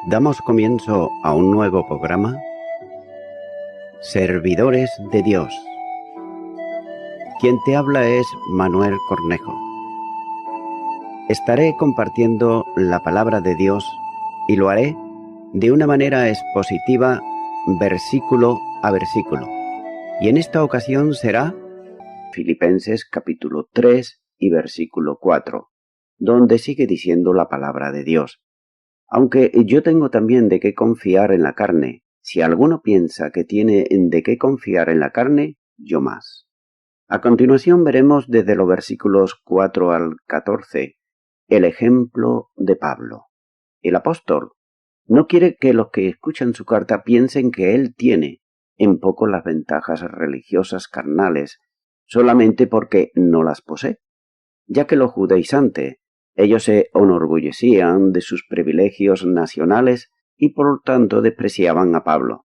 Damos comienzo a un nuevo programa, Servidores de Dios. Quien te habla es Manuel Cornejo. Estaré compartiendo la palabra de Dios y lo haré de una manera expositiva, versículo a versículo. Y en esta ocasión será Filipenses capítulo 3 y versículo 4, donde sigue diciendo la palabra de Dios. Aunque yo tengo también de qué confiar en la carne, si alguno piensa que tiene de qué confiar en la carne, yo más. A continuación veremos desde los versículos 4 al 14 el ejemplo de Pablo. El apóstol no quiere que los que escuchan su carta piensen que él tiene en poco las ventajas religiosas carnales solamente porque no las posee, ya que los judaizantes ellos se enorgullecían de sus privilegios nacionales y por tanto despreciaban a Pablo,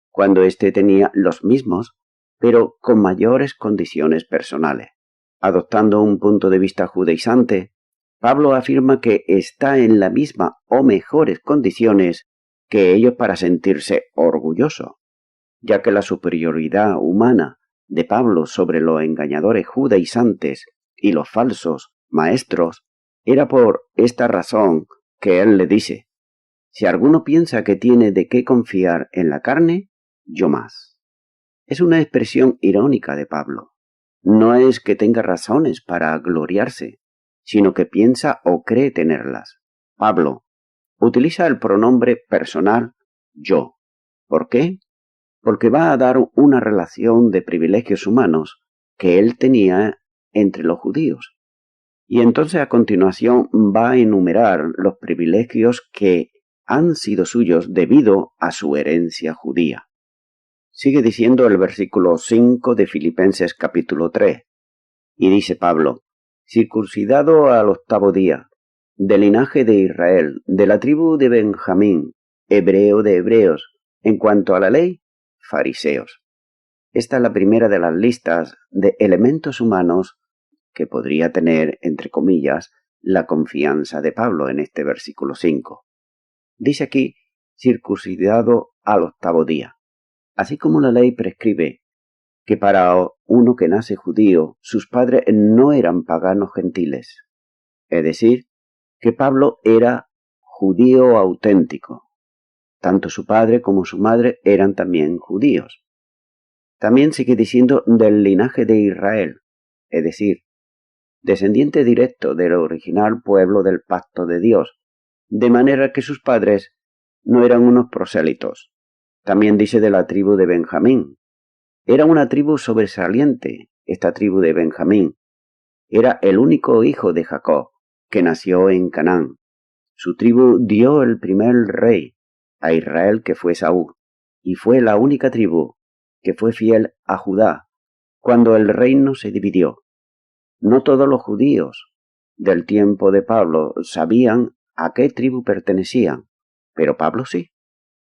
cuando éste tenía los mismos, pero con mayores condiciones personales. Adoptando un punto de vista judaizante, Pablo afirma que está en la misma o mejores condiciones que ellos para sentirse orgulloso, ya que la superioridad humana de Pablo sobre los engañadores judaizantes y los falsos maestros era por esta razón que él le dice: si alguno piensa que tiene de qué confiar en la carne, yo más. Es una expresión irónica de Pablo. No es que tenga razones para gloriarse, sino que piensa o cree tenerlas. Pablo utiliza el pronombre personal yo. ¿Por qué? Porque va a dar una relación de privilegios humanos que él tenía entre los judíos. Y entonces a continuación va a enumerar los privilegios que han sido suyos debido a su herencia judía. Sigue diciendo el versículo 5 de Filipenses capítulo 3, y dice Pablo: circuncidado al 8º día, del linaje de Israel, de la tribu de Benjamín, hebreo de hebreos, en cuanto a la ley, fariseos. Esta es la primera de las listas de elementos humanos que podría tener, entre comillas, la confianza de Pablo en este versículo 5. Dice aquí, circuncidado al 8º día. Así como la ley prescribe que para uno que nace judío, sus padres no eran paganos gentiles. Es decir, que Pablo era judío auténtico. Tanto su padre como su madre eran también judíos. También sigue diciendo del linaje de Israel, es decir, descendiente directo del original pueblo del pacto de Dios, de manera que sus padres no eran unos prosélitos. También dice de la tribu de Benjamín. Era una tribu sobresaliente, esta tribu de Benjamín. Era el único hijo de Jacob, que nació en Canaán. Su tribu dio el primer rey a Israel, que fue Saúl, y fue la única tribu que fue fiel a Judá cuando el reino se dividió. No todos los judíos del tiempo de Pablo sabían a qué tribu pertenecían, pero Pablo sí.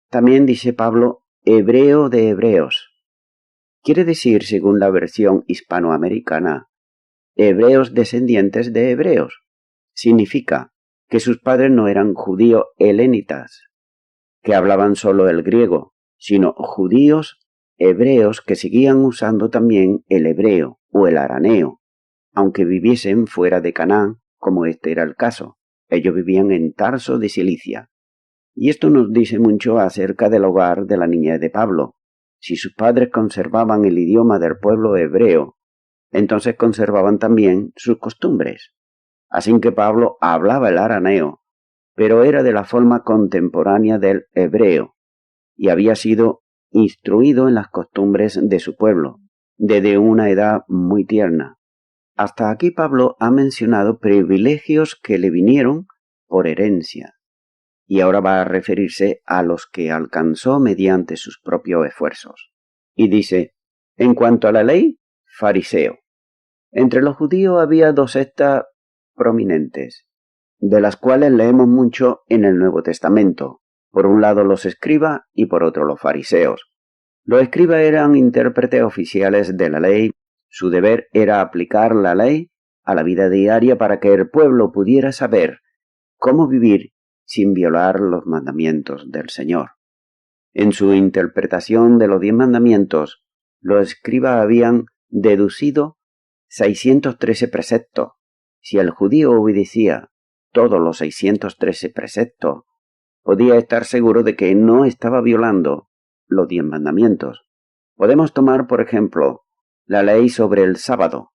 También dice Pablo, hebreo de hebreos. Quiere decir, según la versión hispanoamericana, hebreos descendientes de hebreos. Significa que sus padres no eran judíos helenitas, que hablaban solo el griego, sino judíos hebreos que seguían usando también el hebreo o el arameo, aunque viviesen fuera de Canaán, como este era el caso. Ellos vivían en Tarso de Cilicia. Y esto nos dice mucho acerca del hogar de la niñez de Pablo. Si sus padres conservaban el idioma del pueblo hebreo, entonces conservaban también sus costumbres. Así que Pablo hablaba el arameo, pero era de la forma contemporánea del hebreo, y había sido instruido en las costumbres de su pueblo, desde una edad muy tierna. Hasta aquí Pablo ha mencionado privilegios que le vinieron por herencia, y ahora va a referirse a los que alcanzó mediante sus propios esfuerzos. Y dice, en cuanto a la ley, fariseo. Entre los judíos había dos sectas prominentes, de las cuales leemos mucho en el Nuevo Testamento. Por un lado los escribas y por otro los fariseos. Los escribas eran intérpretes oficiales de la ley. Su deber era aplicar la ley a la vida diaria para que el pueblo pudiera saber cómo vivir sin violar los mandamientos del Señor. En su interpretación de los 10 mandamientos, los escribas habían deducido 613 preceptos. Si el judío obedecía todos los 613 preceptos, podía estar seguro de que no estaba violando los 10 mandamientos. Podemos tomar, por ejemplo, la ley sobre el sábado.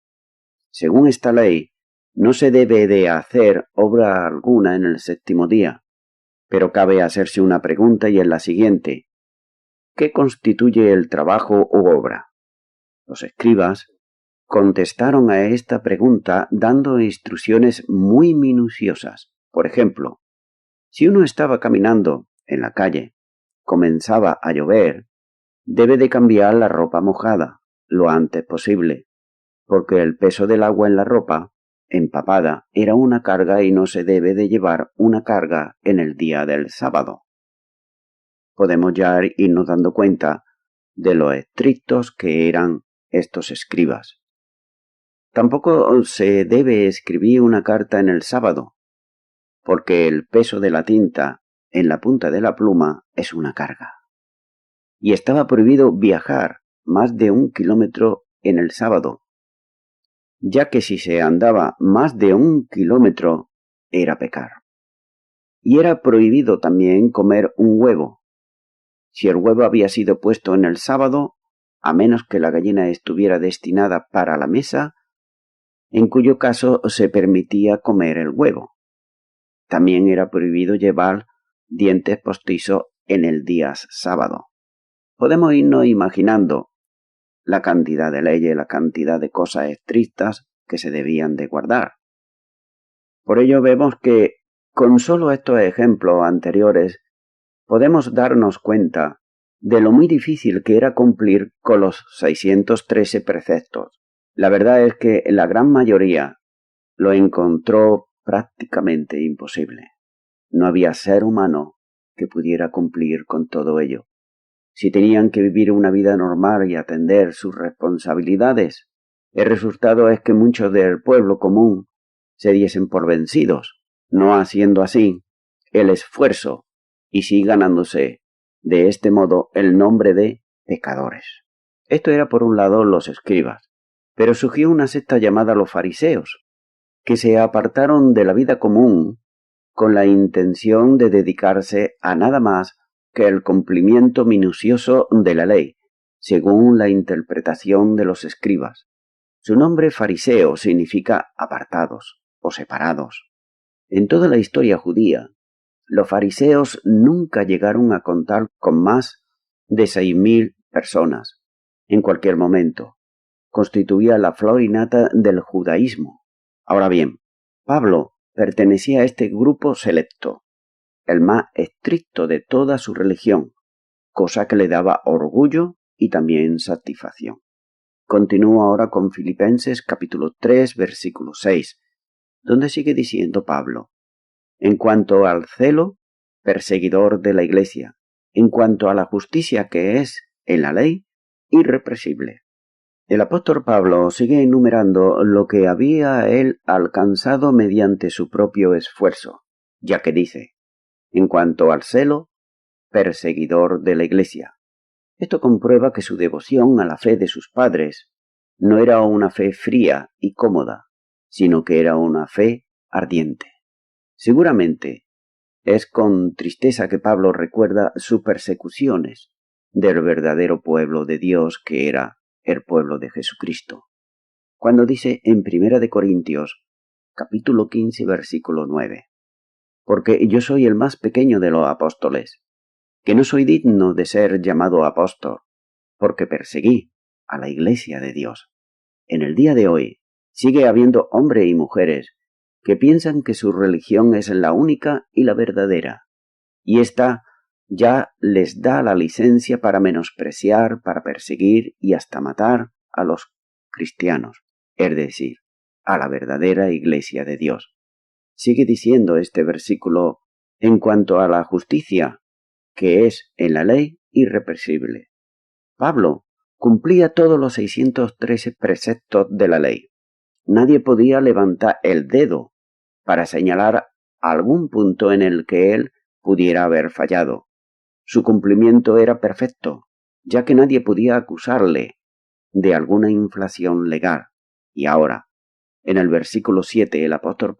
Según esta ley, no se debe de hacer obra alguna en el séptimo día, pero cabe hacerse una pregunta y es la siguiente: ¿qué constituye el trabajo u obra? Los escribas contestaron a esta pregunta dando instrucciones muy minuciosas. Por ejemplo, si uno estaba caminando en la calle, comenzaba a llover, debe de cambiar la ropa mojada lo antes posible, porque el peso del agua en la ropa empapada era una carga y no se debe de llevar una carga en el día del sábado. Podemos ya irnos dando cuenta de lo estrictos que eran estos escribas. Tampoco se debe escribir una carta en el sábado, porque el peso de la tinta en la punta de la pluma es una carga. Y estaba prohibido viajar más de 1 kilómetro en el sábado, ya que si se andaba más de 1 kilómetro era pecar. Y era prohibido también comer un huevo. Si el huevo había sido puesto en el sábado, a menos que la gallina estuviera destinada para la mesa, en cuyo caso se permitía comer el huevo. También era prohibido llevar dientes postizos en el día sábado. Podemos irnos imaginando la cantidad de leyes, la cantidad de cosas estrictas que se debían de guardar. Por ello vemos que con solo estos ejemplos anteriores podemos darnos cuenta de lo muy difícil que era cumplir con los 613 preceptos. La verdad es que la gran mayoría lo encontró prácticamente imposible. No había ser humano que pudiera cumplir con todo ello. Si tenían que vivir una vida normal y atender sus responsabilidades, el resultado es que muchos del pueblo común se diesen por vencidos, no haciendo así el esfuerzo y sí ganándose de este modo el nombre de pecadores. Esto era por un lado los escribas, pero surgió una secta llamada los fariseos, que se apartaron de la vida común con la intención de dedicarse a nada más que el cumplimiento minucioso de la ley, según la interpretación de los escribas. Su nombre fariseo significa apartados o separados. En toda la historia judía, los fariseos nunca llegaron a contar con más de 6.000 personas. En cualquier momento, constituía la flor y nata del judaísmo. Ahora bien, Pablo pertenecía a este grupo selecto, el más estricto de toda su religión, cosa que le daba orgullo y también satisfacción. Continúo ahora con Filipenses capítulo 3, versículo 6, donde sigue diciendo Pablo: en cuanto al celo, perseguidor de la iglesia; en cuanto a la justicia que es en la ley, irrepresible. El apóstol Pablo sigue enumerando lo que había él alcanzado mediante su propio esfuerzo, ya que dice: en cuanto al celo, perseguidor de la iglesia. Esto comprueba que su devoción a la fe de sus padres no era una fe fría y cómoda, sino que era una fe ardiente. Seguramente es con tristeza que Pablo recuerda sus persecuciones del verdadero pueblo de Dios, que era el pueblo de Jesucristo, cuando dice en 1 de Corintios, capítulo 15, versículo 9, porque yo soy el más pequeño de los apóstoles, que no soy digno de ser llamado apóstol, porque perseguí a la iglesia de Dios. En el día de hoy sigue habiendo hombres y mujeres que piensan que su religión es la única y la verdadera, y esta ya les da la licencia para menospreciar, para perseguir y hasta matar a los cristianos, es decir, a la verdadera iglesia de Dios. Sigue diciendo este versículo: en cuanto a la justicia, que es en la ley, irrepresible. Pablo cumplía todos los 613 preceptos de la ley. Nadie podía levantar el dedo para señalar algún punto en el que él pudiera haber fallado. Su cumplimiento era perfecto, ya que nadie podía acusarle de alguna infracción legal. Y ahora, en el versículo 7, el apóstol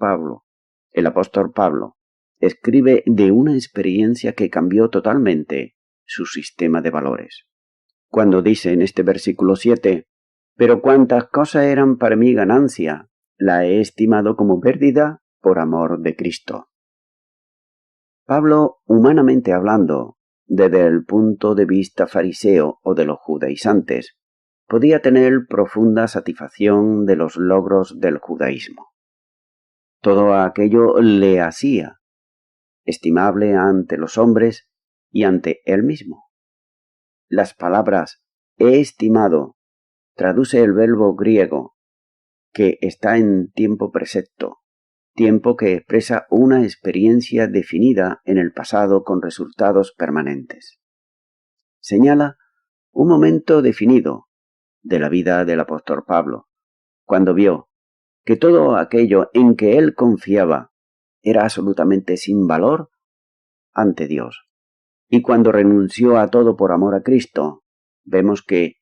Pablo escribe de una experiencia que cambió totalmente su sistema de valores. Cuando dice en este versículo 7, pero cuantas cosas eran para mí ganancia, la he estimado como pérdida por amor de Cristo. Pablo, humanamente hablando, desde el punto de vista fariseo o de los judaizantes, podía tener profunda satisfacción de los logros del judaísmo. Todo aquello le hacía estimable ante los hombres y ante él mismo. Las palabras he estimado traduce el verbo griego que está en tiempo presente, tiempo que expresa una experiencia definida en el pasado con resultados permanentes. Señala un momento definido de la vida del apóstol Pablo, cuando vio que todo aquello en que él confiaba era absolutamente sin valor ante Dios. Y cuando renunció a todo por amor a Cristo, vemos que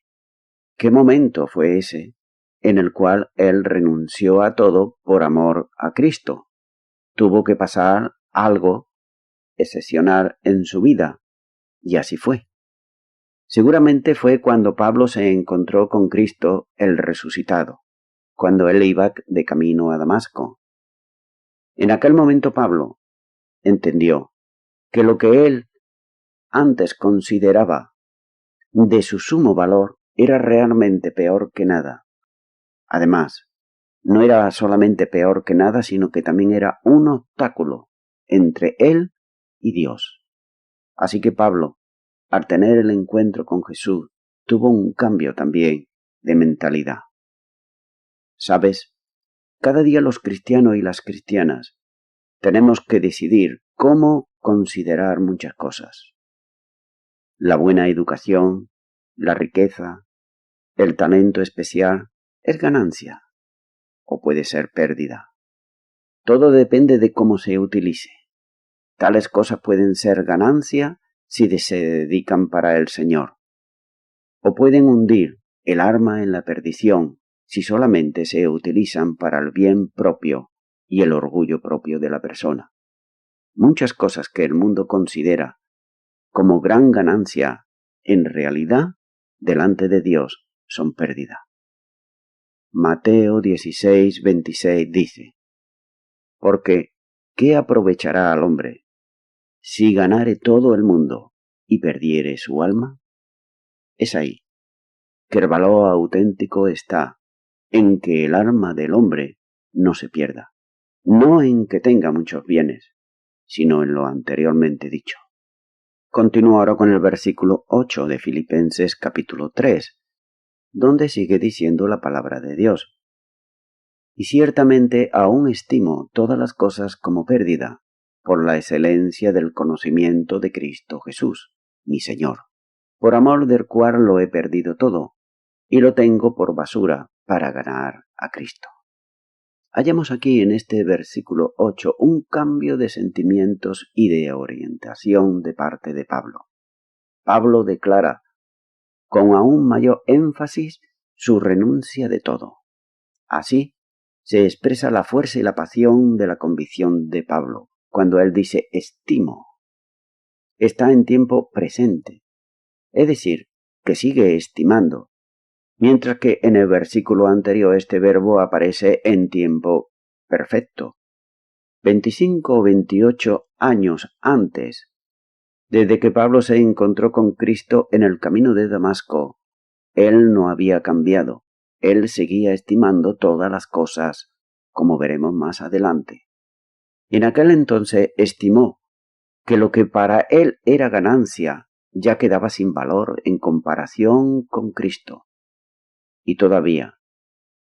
¿qué momento fue ese en el cual él renunció a todo por amor a Cristo? Tuvo que pasar algo excepcional en su vida, y así fue. Seguramente fue cuando Pablo se encontró con Cristo el resucitado, cuando él iba de camino a Damasco. En aquel momento Pablo entendió que lo que él antes consideraba de su sumo valor era realmente peor que nada. Además, no era solamente peor que nada, sino que también era un obstáculo entre él y Dios. Así que Pablo, al tener el encuentro con Jesús, tuvo un cambio también de mentalidad. ¿Sabes? Cada día los cristianos y las cristianas tenemos que decidir cómo considerar muchas cosas. La buena educación, la riqueza, el talento especial es ganancia o puede ser pérdida. Todo depende de cómo se utilice. Tales cosas pueden ser ganancia si se dedican para el Señor, o pueden hundir el alma en la perdición si solamente se utilizan para el bien propio y el orgullo propio de la persona. Muchas cosas que el mundo considera como gran ganancia, en realidad, delante de Dios, son pérdida. Mateo 16:26 dice, porque ¿qué aprovechará al hombre si ganare todo el mundo y perdiere su alma? Es ahí que el valor auténtico está en que el alma del hombre no se pierda, no en que tenga muchos bienes, sino en lo anteriormente dicho. Continúo ahora con el versículo 8 de Filipenses capítulo 3, donde sigue diciendo la palabra de Dios. Y ciertamente aún estimo todas las cosas como pérdida, por la excelencia del conocimiento de Cristo Jesús, mi Señor, por amor del cual lo he perdido todo, y lo tengo por basura para ganar a Cristo. Hallamos aquí en este versículo 8 un cambio de sentimientos y de orientación de parte de Pablo. Pablo declara con aún mayor énfasis su renuncia de todo. Así se expresa la fuerza y la pasión de la convicción de Pablo, cuando él dice estimo. Está en tiempo presente, es decir, que sigue estimando, mientras que en el versículo anterior este verbo aparece en tiempo perfecto. 25 o 28 años antes, desde que Pablo se encontró con Cristo en el camino de Damasco, él no había cambiado, él seguía estimando todas las cosas, como veremos más adelante. En aquel entonces estimó que lo que para él era ganancia ya quedaba sin valor en comparación con Cristo. Y todavía,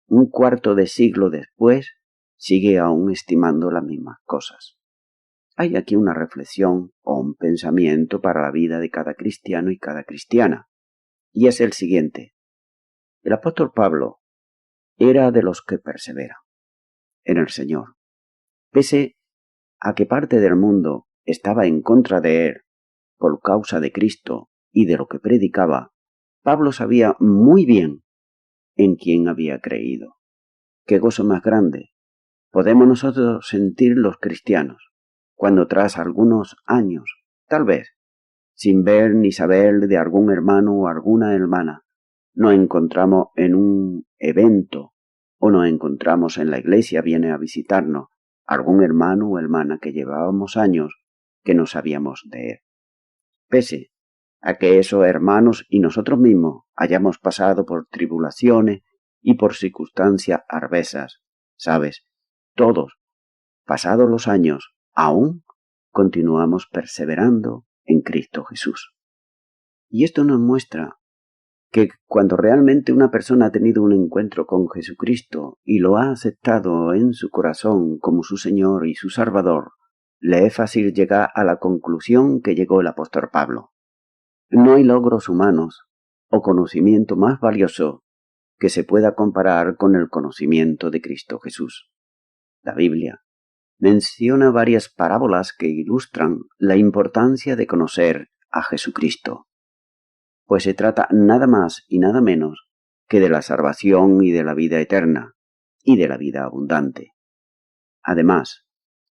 un cuarto de siglo después, sigue aún estimando las mismas cosas. Hay aquí una reflexión o un pensamiento para la vida de cada cristiano y cada cristiana, y es el siguiente. El apóstol Pablo era de los que perseveran en el Señor, pese a que parte del mundo estaba en contra de él por causa de Cristo y de lo que predicaba, Pablo sabía muy bien en quién había creído. ¿Qué gozo más grande podemos nosotros sentir los cristianos cuando tras algunos años, tal vez, sin ver ni saber de algún hermano o alguna hermana, nos encontramos en un evento o nos encontramos en la iglesia, viene a visitarnos algún hermano o hermana que llevábamos años que no sabíamos de él? Pese a que esos hermanos y nosotros mismos hayamos pasado por tribulaciones y por circunstancias adversas, ¿sabes? Todos, pasados los años, aún continuamos perseverando en Cristo Jesús. Y esto nos muestra que cuando realmente una persona ha tenido un encuentro con Jesucristo y lo ha aceptado en su corazón como su Señor y su Salvador, le es fácil llegar a la conclusión que llegó el apóstol Pablo. No hay logros humanos o conocimiento más valioso que se pueda comparar con el conocimiento de Cristo Jesús. La Biblia menciona varias parábolas que ilustran la importancia de conocer a Jesucristo, pues se trata nada más y nada menos que de la salvación y de la vida eterna y de la vida abundante. Además,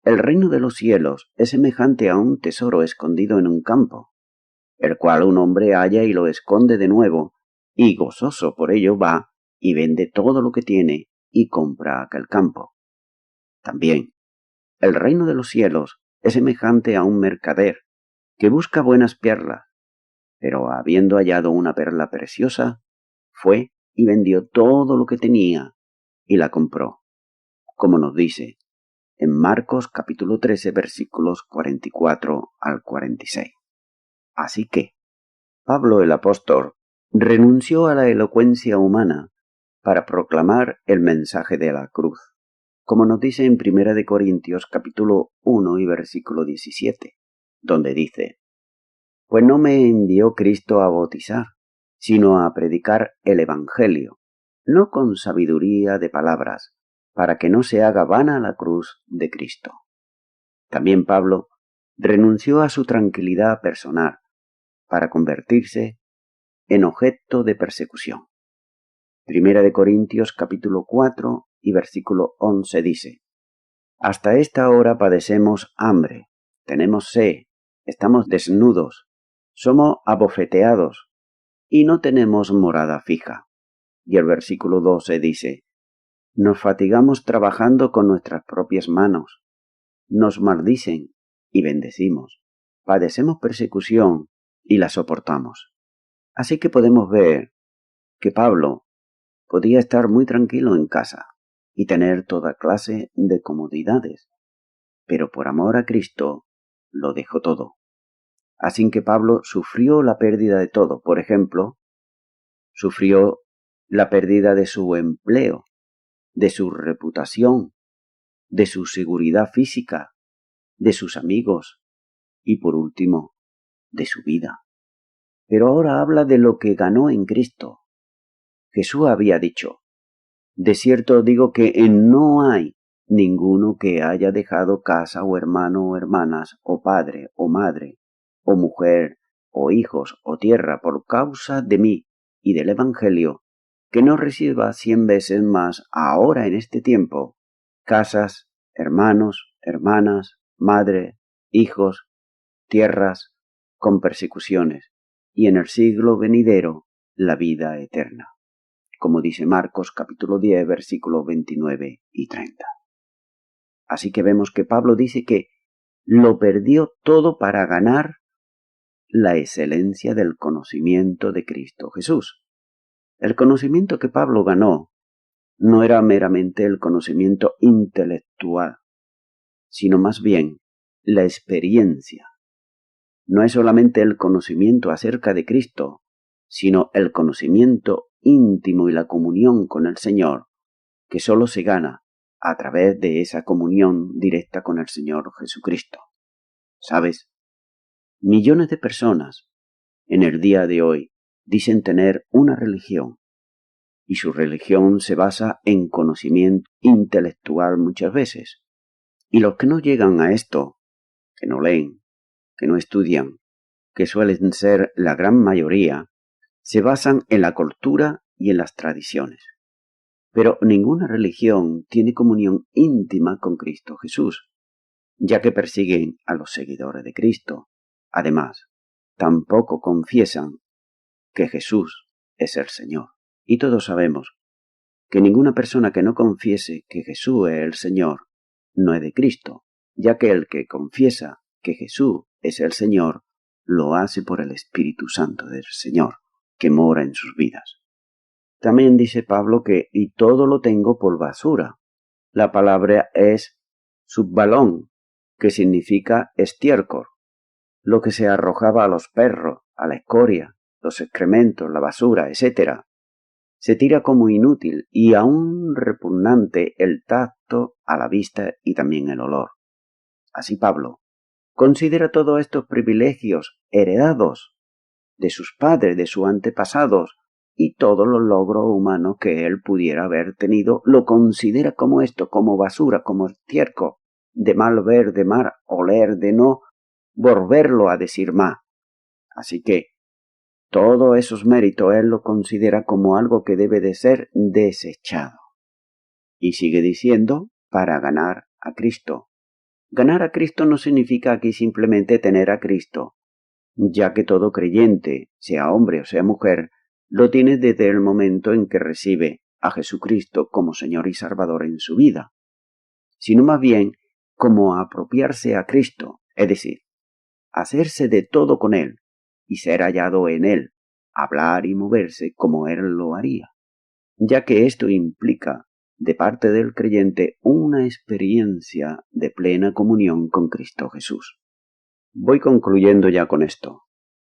el reino de los cielos es semejante a un tesoro escondido en un campo, el cual un hombre halla y lo esconde de nuevo, y gozoso por ello va y vende todo lo que tiene y compra aquel campo. También, el reino de los cielos es semejante a un mercader que busca buenas perlas, pero habiendo hallado una perla preciosa, fue y vendió todo lo que tenía y la compró, como nos dice en Marcos capítulo 13 versículos 44 al 46. Así que Pablo el apóstol renunció a la elocuencia humana para proclamar el mensaje de la cruz, como nos dice en 1 de Corintios capítulo 1 y versículo 17, donde dice: Pues no me envió Cristo a bautizar, sino a predicar el Evangelio, no con sabiduría de palabras, para que no se haga vana la cruz de Cristo. También Pablo renunció a su tranquilidad personal para convertirse en objeto de persecución. 1 de Corintios capítulo 4 y versículo 11 dice: Hasta esta hora padecemos hambre, tenemos sed, estamos desnudos, somos abofeteados y no tenemos morada fija. Y el versículo 12 dice: Nos fatigamos trabajando con nuestras propias manos, nos maldicen y bendecimos, padecemos persecución y la soportamos. Así que podemos ver que Pablo podía estar muy tranquilo en casa y tener toda clase de comodidades, pero por amor a Cristo lo dejó todo. Así que Pablo sufrió la pérdida de todo. Por ejemplo, sufrió la pérdida de su empleo, de su reputación, de su seguridad física, de sus amigos y, por último, de su vida. Pero ahora habla de lo que ganó en Cristo. Jesús había dicho: De cierto digo que no hay ninguno que haya dejado casa o hermano o hermanas o padre o madre o mujer o hijos o tierra por causa de mí y del Evangelio, que no reciba 100 veces más ahora en este tiempo casas, hermanos, hermanas, madre, hijos, tierras, con persecuciones, y en el siglo venidero la vida eterna, como dice Marcos capítulo 10 versículos 29 y 30. Así que vemos que Pablo dice que lo perdió todo para ganar la excelencia del conocimiento de Cristo Jesús. El conocimiento que Pablo ganó no era meramente el conocimiento intelectual, sino más bien la experiencia. No es solamente el conocimiento acerca de Cristo, sino el conocimiento íntimo y la comunión con el Señor, que solo se gana a través de esa comunión directa con el Señor Jesucristo. ¿Sabes? Millones de personas en el día de hoy dicen tener una religión, y su religión se basa en conocimiento intelectual muchas veces, Y los que no llegan a esto, que no leen, que no estudian, que suelen ser la gran mayoría, se basan en la cultura y en las tradiciones. Pero ninguna religión tiene comunión íntima con Cristo Jesús, ya que persiguen a los seguidores de Cristo. Además, tampoco confiesan que Jesús es el Señor. Y todos sabemos que ninguna persona que no confiese que Jesús es el Señor no es de Cristo, ya que el que confiesa que Jesús es el Señor lo hace por el Espíritu Santo del Señor, que mora en sus vidas. También dice Pablo que y todo lo tengo por basura. La palabra es subbalón, que significa estiércol, lo que se arrojaba a los perros, a la escoria, los excrementos, la basura, etc. Se tira como inútil y aún repugnante el tacto, a la vista y también el olor. Así Pablo considera todos estos privilegios heredados de sus padres, de sus antepasados, y todos los logros humanos que él pudiera haber tenido, lo considera como esto, como basura, como estiércol, de mal ver, de mal oler, de no volverlo a decir más. Así que todos esos méritos él lo considera como algo que debe de ser desechado. Y sigue diciendo, para ganar a Cristo. Ganar a Cristo no significa aquí simplemente tener a Cristo, ya que todo creyente, sea hombre o sea mujer, lo tiene desde el momento en que recibe a Jesucristo como Señor y Salvador en su vida, sino más bien como apropiarse a Cristo, es decir, hacerse de todo con Él y ser hallado en Él, hablar y moverse como Él lo haría, ya que esto implica, de parte del creyente, una experiencia de plena comunión con Cristo Jesús. Voy concluyendo ya con esto.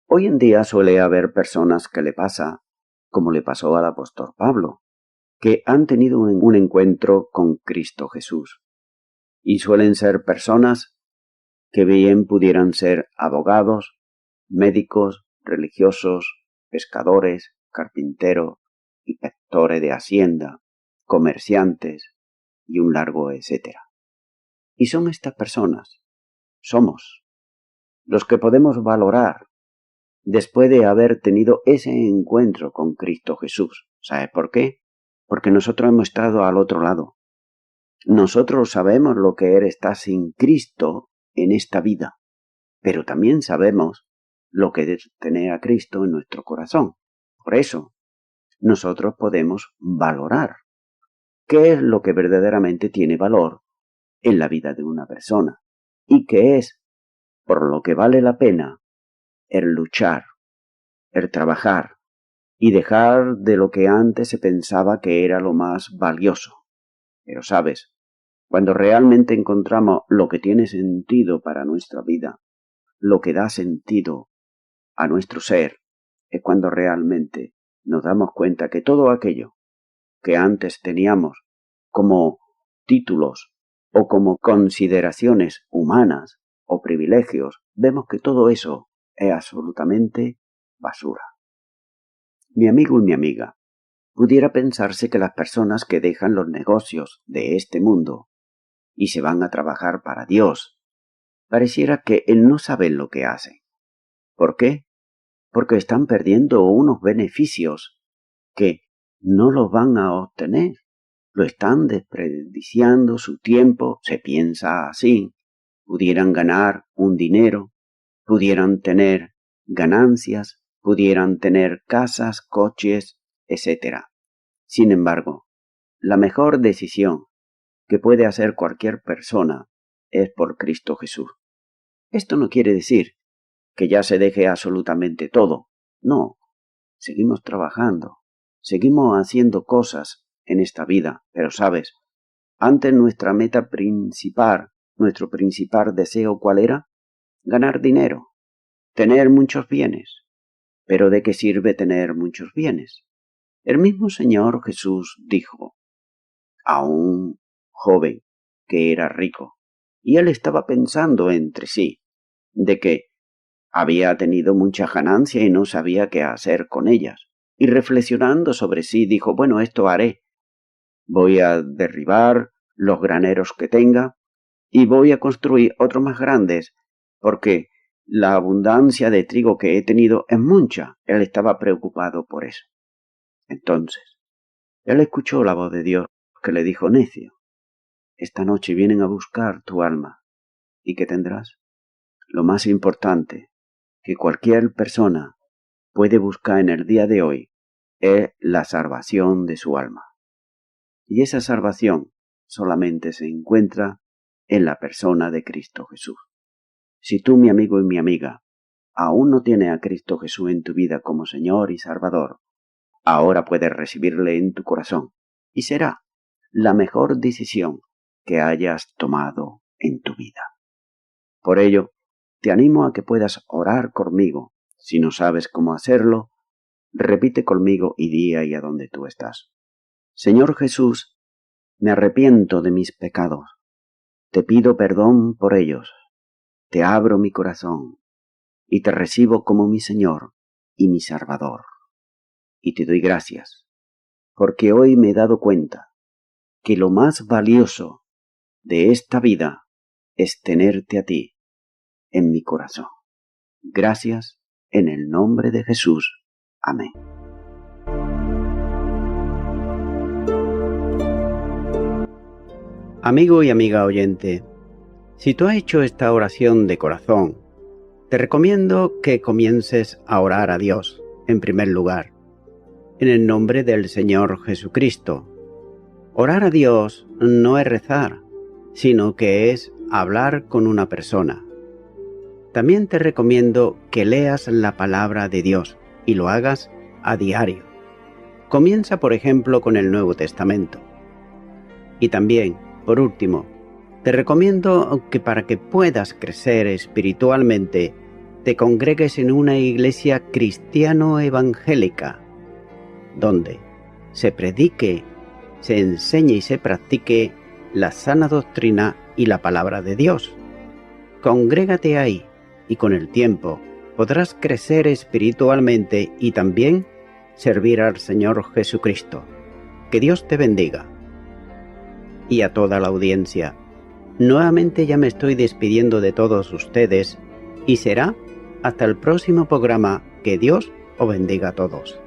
Hoy en día suele haber personas que le pasa, como le pasó al apóstol Pablo, que han tenido un encuentro con Cristo Jesús. Y suelen ser personas que bien pudieran ser abogados, médicos, religiosos, pescadores, carpinteros, inspectores de hacienda, comerciantes y un largo etcétera. Y son estas personas, somos, los que podemos valorar después de haber tenido ese encuentro con Cristo Jesús. ¿Sabes por qué? Porque nosotros hemos estado al otro lado. Nosotros sabemos lo que es estar sin Cristo en esta vida, pero también sabemos lo que es tener a Cristo en nuestro corazón. Por eso, nosotros podemos valorar qué es lo que verdaderamente tiene valor en la vida de una persona y qué es por lo que vale la pena el luchar, el trabajar y dejar de lo que antes se pensaba que era lo más valioso. Pero sabes, cuando realmente encontramos lo que tiene sentido para nuestra vida, lo que da sentido a nuestro ser, es cuando realmente nos damos cuenta que todo aquello que antes teníamos como títulos o como consideraciones humanas o privilegios, vemos que todo eso es absolutamente basura. Mi amigo y mi amiga, pudiera pensarse que las personas que dejan los negocios de este mundo y se van a trabajar para Dios, pareciera que él no sabe lo que hace. ¿Por qué? Porque están perdiendo unos beneficios que no los van a obtener. Lo están desperdiciando su tiempo, se piensa así. Pudieran ganar un dinero, pudieran tener ganancias, pudieran tener casas, coches, etc. Sin embargo, la mejor decisión que puede hacer cualquier persona es por Cristo Jesús. Esto no quiere decir que ya se deje absolutamente todo. No, seguimos trabajando, seguimos haciendo cosas en esta vida, pero sabes, antes nuestra meta principal, nuestro principal deseo, ¿cuál era? Ganar dinero, tener muchos bienes. ¿Pero de qué sirve tener muchos bienes? El mismo Señor Jesús dijo a un joven que era rico, y él estaba pensando entre sí, de que había tenido mucha ganancia y no sabía qué hacer con ellas. Y reflexionando sobre sí, dijo, bueno, esto haré. Voy a derribar los graneros que tenga y voy a construir otros más grandes, porque la abundancia de trigo que he tenido es mucha. Él estaba preocupado por eso. Entonces, él escuchó la voz de Dios que le dijo: necio, esta noche vienen a buscar tu alma. ¿Y qué tendrás? Lo más importante que cualquier persona puede buscar en el día de hoy es la salvación de su alma. Y esa salvación solamente se encuentra en la persona de Cristo Jesús. Si tú, mi amigo y mi amiga, aún no tienes a Cristo Jesús en tu vida como Señor y Salvador, ahora puedes recibirle en tu corazón y será la mejor decisión que hayas tomado en tu vida. Por ello, te animo a que puedas orar conmigo. Si no sabes cómo hacerlo, repite conmigo y di ahí a donde tú estás: Señor Jesús, me arrepiento de mis pecados. Te pido perdón por ellos. Te abro mi corazón y te recibo como mi Señor y mi Salvador. Y te doy gracias, porque hoy me he dado cuenta que lo más valioso de esta vida es tenerte a ti en mi corazón. Gracias en el nombre de Jesús. Amén. Amigo y amiga oyente, si tú has hecho esta oración de corazón, te recomiendo que comiences a orar a Dios, en primer lugar, en el nombre del Señor Jesucristo. Orar a Dios no es rezar, sino que es hablar con una persona. También te recomiendo que leas la palabra de Dios y lo hagas a diario. Comienza, por ejemplo, con el Nuevo Testamento. Y también, por último, te recomiendo que para que puedas crecer espiritualmente, te congregues en una iglesia cristiano-evangélica, donde se predique, se enseñe y se practique la sana doctrina y la palabra de Dios. Congrégate ahí y con el tiempo podrás crecer espiritualmente y también servir al Señor Jesucristo. Que Dios te bendiga. Y a toda la audiencia, nuevamente ya me estoy despidiendo de todos ustedes y será hasta el próximo programa. Que Dios os bendiga a todos.